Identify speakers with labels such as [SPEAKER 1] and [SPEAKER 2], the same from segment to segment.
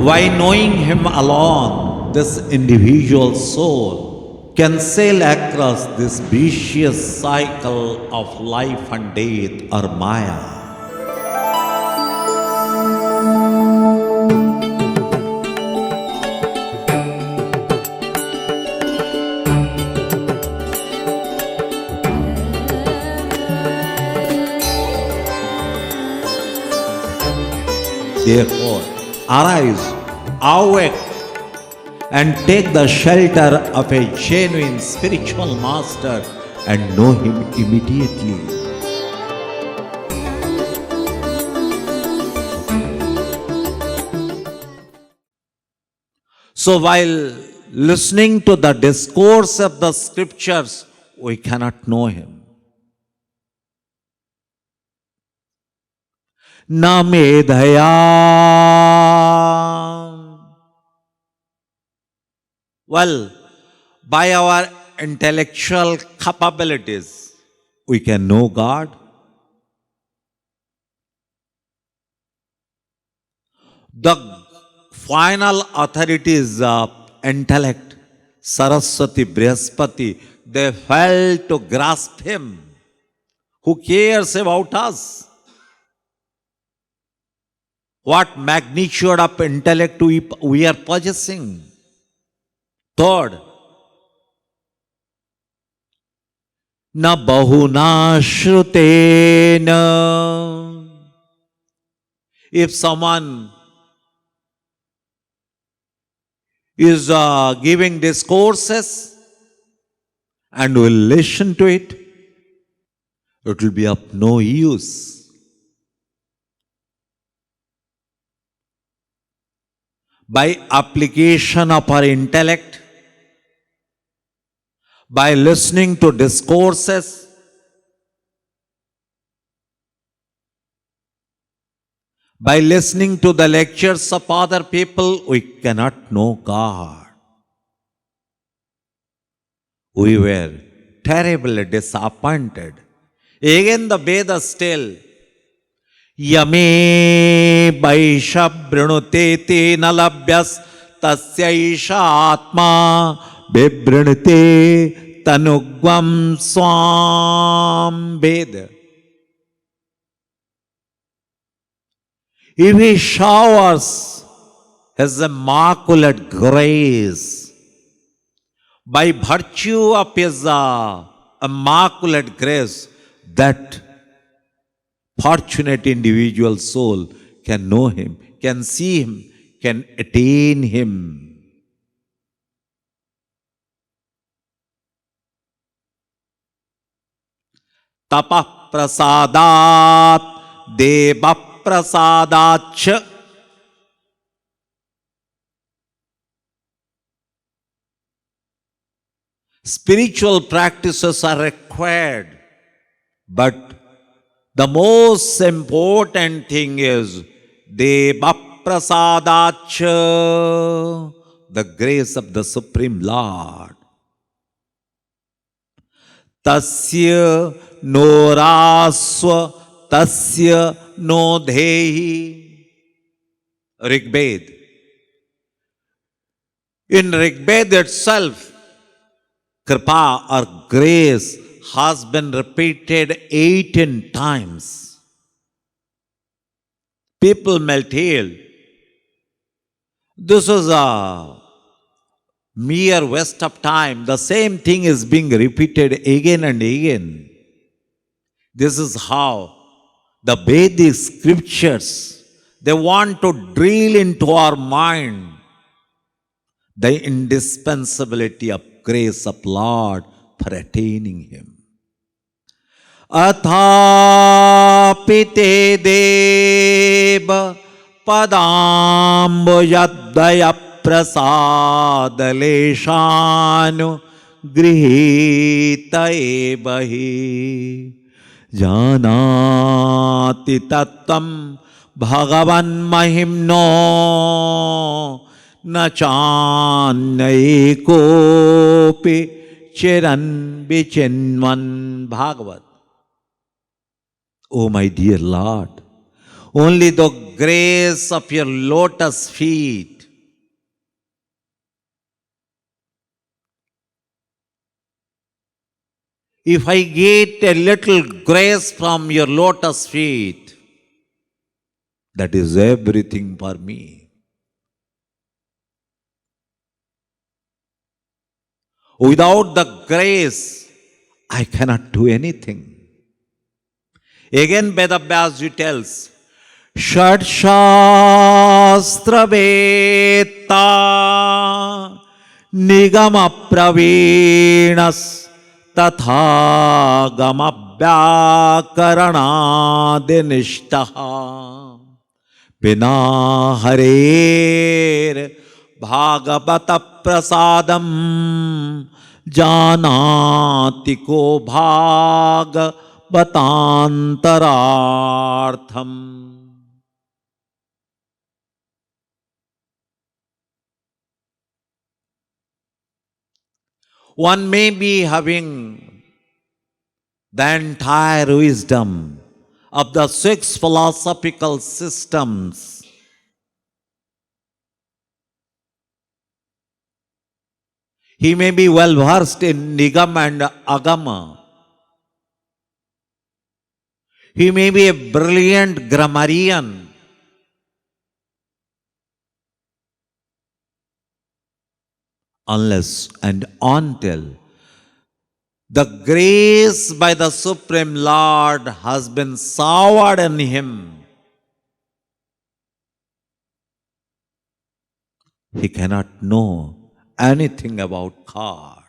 [SPEAKER 1] By knowing Him alone, this individual soul can sail across this vicious cycle of life and death or Maya. Therefore, arise, awake, and take the shelter of a genuine spiritual master and know him immediately. So while listening to the discourse of the scriptures, we cannot know him. Na medhaya. Well, by our intellectual capabilities, we can know God. The final authorities of intellect, Saraswati, Brihaspati, they failed to grasp Him. Who cares about us? What magnitude of intellect we are possessing? Third, na bahuna shrutena. If someone is giving discourses and will listen to it, it will be of no use. By application of our intellect, by listening to discourses, by listening to the lectures of other people, we cannot know God. We were terribly disappointed. Again the Vedas tell, Yame vaisha brunutete nalabhyas tasyaisha atma bibhrunite tanugvam swam Veda. If He showers His immaculate grace, by virtue of His immaculate grace, that fortunate individual soul can know Him, can see Him, can attain Him. Tapah prasadat deva prasadach. Spiritual practices are required, but the most important thing is deva prasadach, the grace of the Supreme Lord. Tasya no rasva tasya no dhehi. Rigveda. In Rigveda itself, Kripa or grace has been repeated 18 times. People may tell, this is a mere waste of time. The same thing is being repeated again and again. This is how the Vedic scriptures, they want to drill into our mind the indispensability of grace of Lord for attaining Him. Athapite deva padambuyadaya prasadaleshanu grihita evahi janati tattvam bhagavan mahimno nachanai kopi chiran vichinvan. Bhagavad. Oh my dear Lord, only the grace of your lotus feet If I get a little grace from your lotus feet, that is everything for me. Without the grace, I cannot do anything. Again, Vedas tells, Shad Shastra Veta Nigama Pravenas Tatha Gama Vyakarana Dinishtaha Bina Harer Bhagavata Prasadam Janati Ko Bhagavatantarartham. One may be having the entire wisdom of the 6 philosophical systems. He may be well versed in Nigam and Agama. He may be a brilliant grammarian. Unless and until the grace by the Supreme Lord has been showered on him, he cannot know anything about God.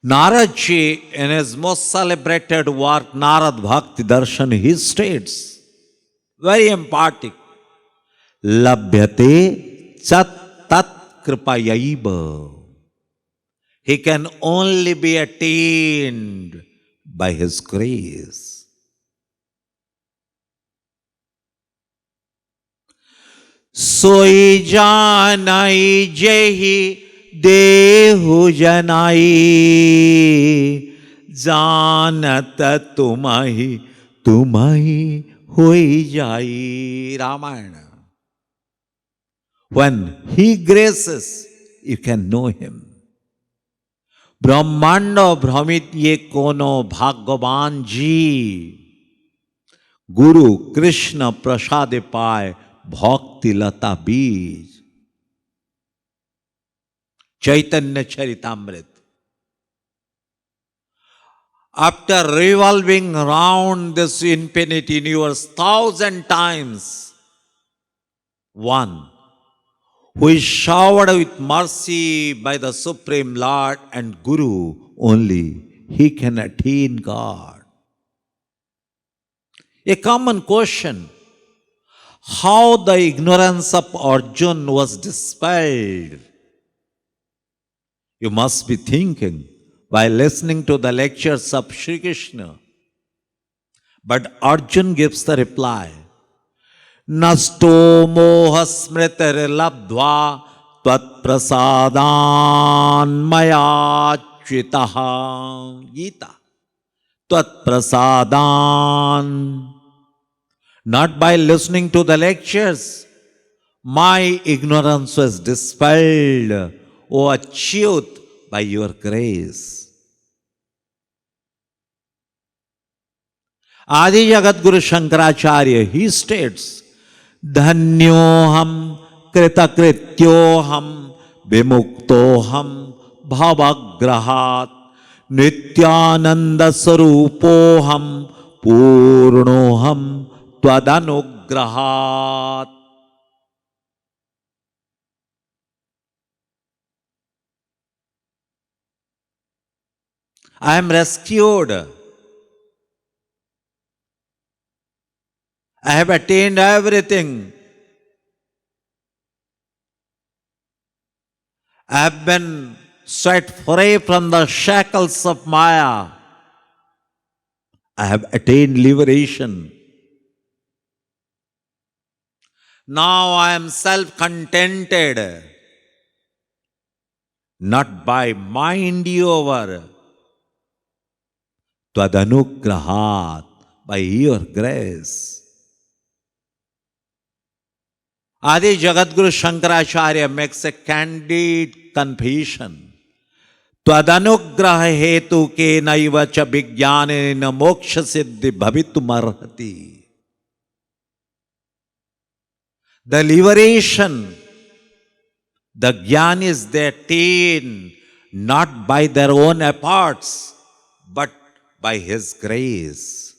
[SPEAKER 1] Narad Ji, in his most celebrated work, Narad Bhakti Darshan, he states, very emphatic, Labhyate chat tat kripayaiva. He can only be attained by his grace. Soi janai jehi dehu janai janata tumai hoi jai. Ramayana. When he graces, you can know him. Brahmanda Brahmit ye kono Bhagavan ji. Guru Krishna prasade paye bhakti lata bij. Chaitanya Charitamrit. After revolving round this infinite universe 1,000 times, one who is showered with mercy by the Supreme Lord and Guru, only he can attain God. A common question, how the ignorance of Arjuna was dispelled? You must be thinking while listening to the lectures of Sri Krishna. But Arjuna gives the reply, Nasto moha smritir labdva tvat prasadan maya chitaha. Gita. Tvat prasadan. Not by listening to the lectures. My ignorance was dispelled, O Achyut, by your grace. Adi Jagat Guru Shankaracharya, he states, Dhanyoham kritakrityoham vimuktoham bhavagrahat nityananda sarupoham purnoham tvadanugrahat. I am rescued. I have attained everything. I have been set free from the shackles of Maya. I have attained liberation. Now I am self-contented, not by mind over, tvadanugrahat, by your grace. Adi Jagadguru Shankaracharya makes a candid confession. Tvadanugraha hetu ke naiva cha vijnanena moksha siddhi bhavitum. The liberation, the jnanis they attain not by their own efforts, but by His grace.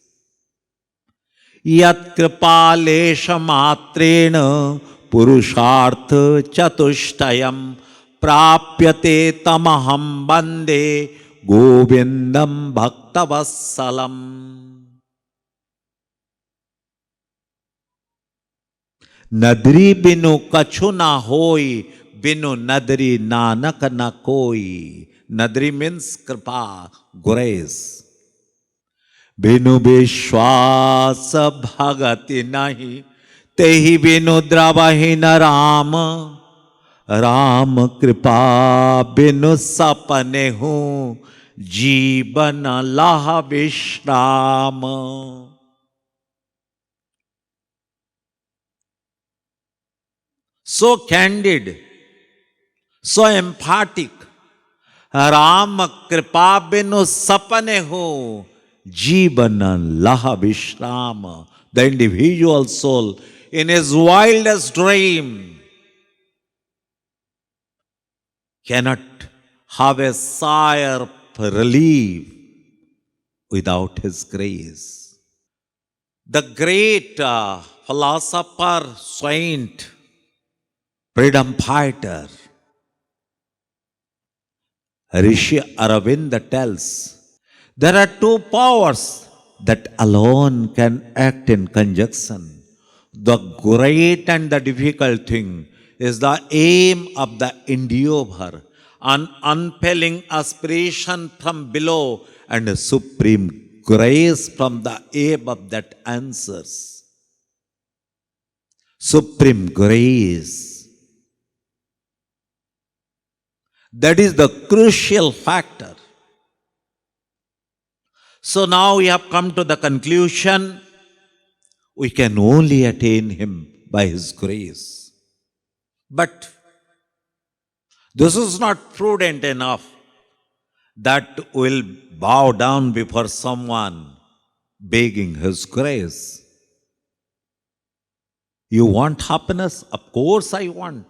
[SPEAKER 1] Yat kripa lesha matrena purushartha chatushtayam prapyate tamaham bande govindam bhaktavassalam. Nadri binu kachu na hoi, binu nadri nanak na koi. Nadri means kripa, grace. Binu vishwasa bhagati nahi, tehi binu dravahi na Rama. Ram kripa binu sapane hu, jibana laha vishrama. So candid, so emphatic. Ram kripa binu sapane ho, jivana laha vishrama. The individual soul in his wildest dream cannot have a sigh of relief without His grace. The great philosopher, saint, freedom fighter, Rishi Aurobindo tells, there are two powers that alone can act in conjunction. The great and the difficult thing is the aim of the endeavor, an unfailing aspiration from below, and a supreme grace from the above that answers. Supreme grace. That is the crucial factor. So now we have come to the conclusion, we can only attain Him by His grace. But this is not prudent enough that we'll bow down before someone begging His grace. You want happiness? Of course I want.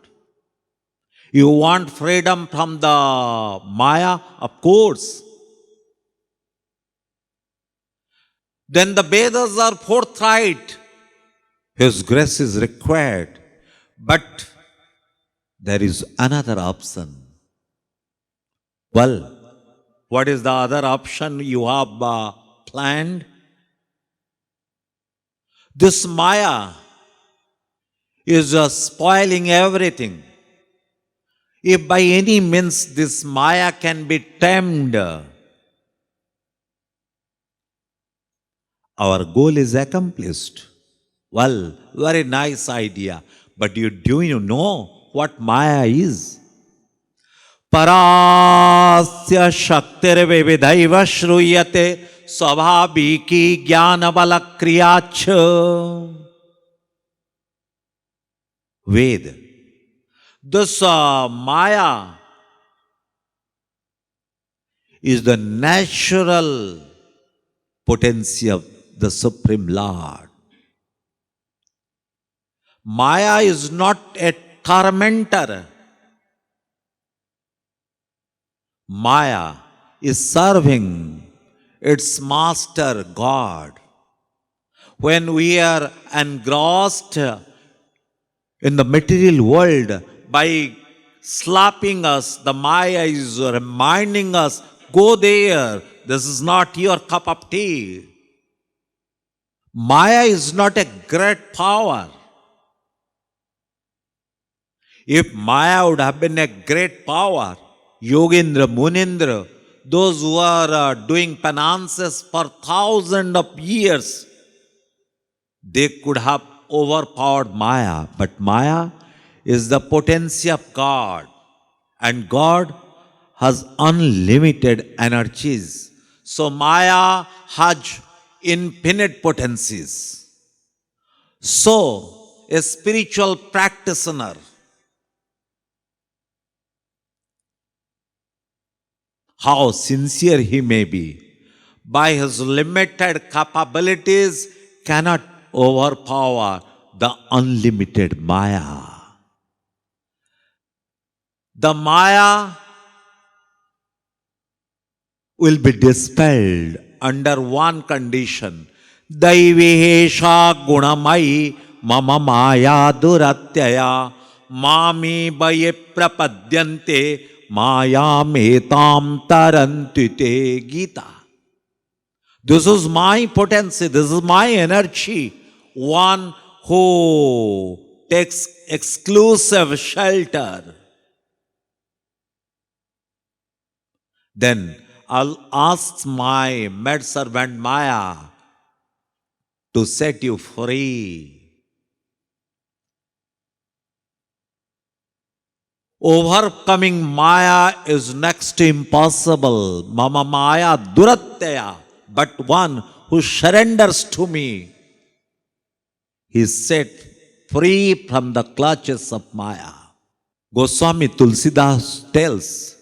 [SPEAKER 1] You want freedom from the Maya? Of course. Then the Vedas are forthright. His grace is required. But there is another option. Well, what is the other option you have planned? This Maya is spoiling everything. If by any means this Maya can be tamed, our goal is accomplished. Well, very nice idea. But do you know what Maya is? Parasya shaktir vividhaiva shruyate svabhaviki jnana balakriyacha. Ved. This Maya is the natural potency of the Supreme Lord. Maya is not a tormentor. Maya is serving its master God. When we are engrossed in the material world, by slapping us, the Maya is reminding us, go there, this is not your cup of tea. Maya is not a great power. If Maya would have been a great power, Yogendra, Munindra, those who are doing penances for thousands of years, they could have overpowered Maya. But Maya is the potency of God. And God has unlimited energies. So Maya has infinite potencies. So, a spiritual practitioner how sincere he may be, by his limited capabilities, cannot overpower the unlimited Maya. The Maya will be dispelled under one condition. Daivihesha gunamai mama maya duratyaya mami baye prapadyante maya metam tarantite. Gita. This is my potency, this is my energy. One who takes exclusive shelter. Then I'll ask my maidservant Maya to set you free. Overcoming Maya is next to impossible. Mama Maya duratyaya. But one who surrenders to me is set free from the clutches of Maya. Goswami Tulsidas tells,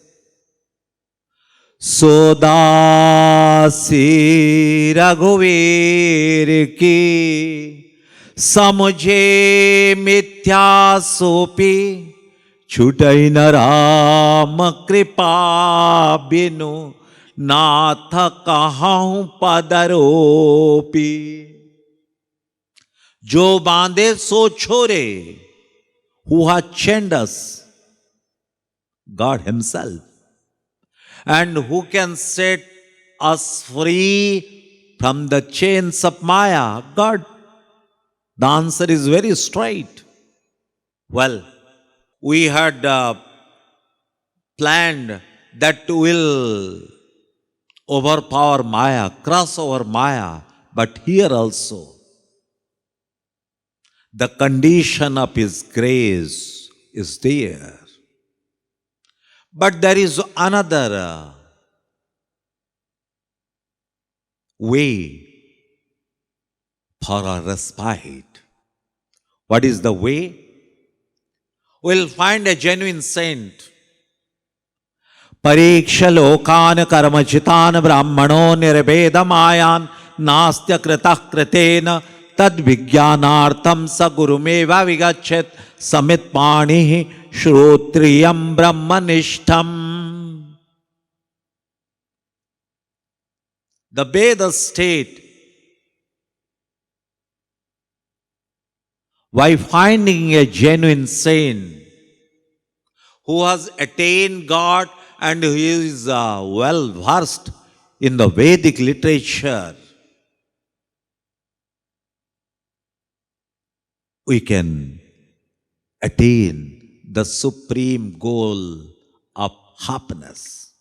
[SPEAKER 1] Sodasi Raghuveer ki samujhe mithya sopi chutai na Ram kripa binu नाथ कहां पदरोपी. जो बांधे सो छोरे. Who has chained us? God himself. And who can set us free from the chains of Maya? God. The answer is very straight. Well, we had planned that will overpower Maya, cross over Maya. But here also, the condition of His grace is there. But there is another way for a respite. What is the way? We'll find a genuine saint. Pariksha lokan karmachitan brahmano nirbedamayan nastya kritah kritena tad vijnanartham sa gurumeva vigachet samit panihi shrotriyam brahmanishtam. The Vedas state, by finding a genuine saint who has attained God and who is well versed in the Vedic literature, we can attain the supreme goal of happiness.